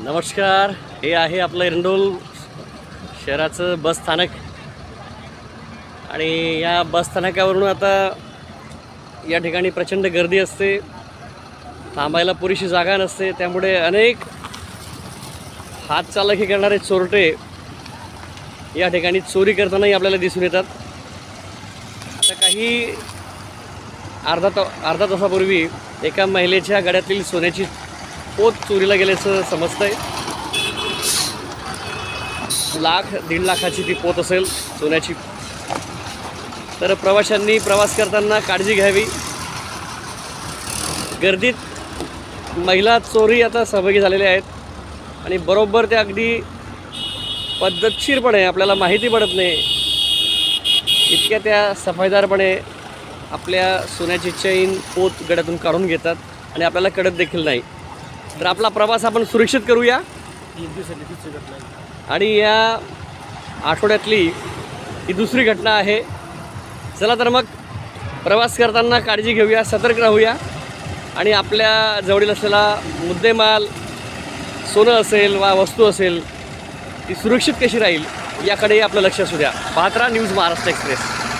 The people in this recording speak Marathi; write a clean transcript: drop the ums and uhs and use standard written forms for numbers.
नमस्कार. हे आहे आपलं एरंडोल शहराचं बस स्थानक आणि या बस स्थानकावरून आता या ठिकाणी प्रचंड गर्दी असते. थांबायला पुरेशी जागा नसते, त्यामुळे अनेक हातचालकी करणारे चोरटे या ठिकाणी चोरी करतानाही आपल्याला दिसून येतात. आता काही अर्धा तासापूर्वी एका महिलेच्या गळ्यातील सोन्याची पोत चोरीला गेल्याचं समजतंय. 1,00,000-1.5 लाखाची ती पोत असेल सोन्याची. तर प्रवाशांनी प्रवास करताना काळजी घ्यावी. गर्दीत महिला चोरी आता सहभागी झालेल्या आहेत आणि बरोबर त्या अगदी पद्धतशीरपणे, आपल्याला माहिती पडत नाही इतक्या त्या सफाईदारपणे आपल्या सोन्याची चैन पोत गळ्यातून काढून घेतात आणि आपल्याला कळत देखील नाही. तर आपला प्रवास आपण सुरक्षित करूया. आणि या आठवड्यातली ही दुसरी घटना आहे. चला तर मग प्रवास करताना काळजी घेऊया, सतर्क राहूया आणि आपल्या जवळील असलेला मुद्देमाल सोनं असेल वा वस्तू असेल ती सुरक्षित कशी राहील याकडेही आपलं लक्ष असू द्या. पाहत राहा न्यूज महाराष्ट्र एक्सप्रेस.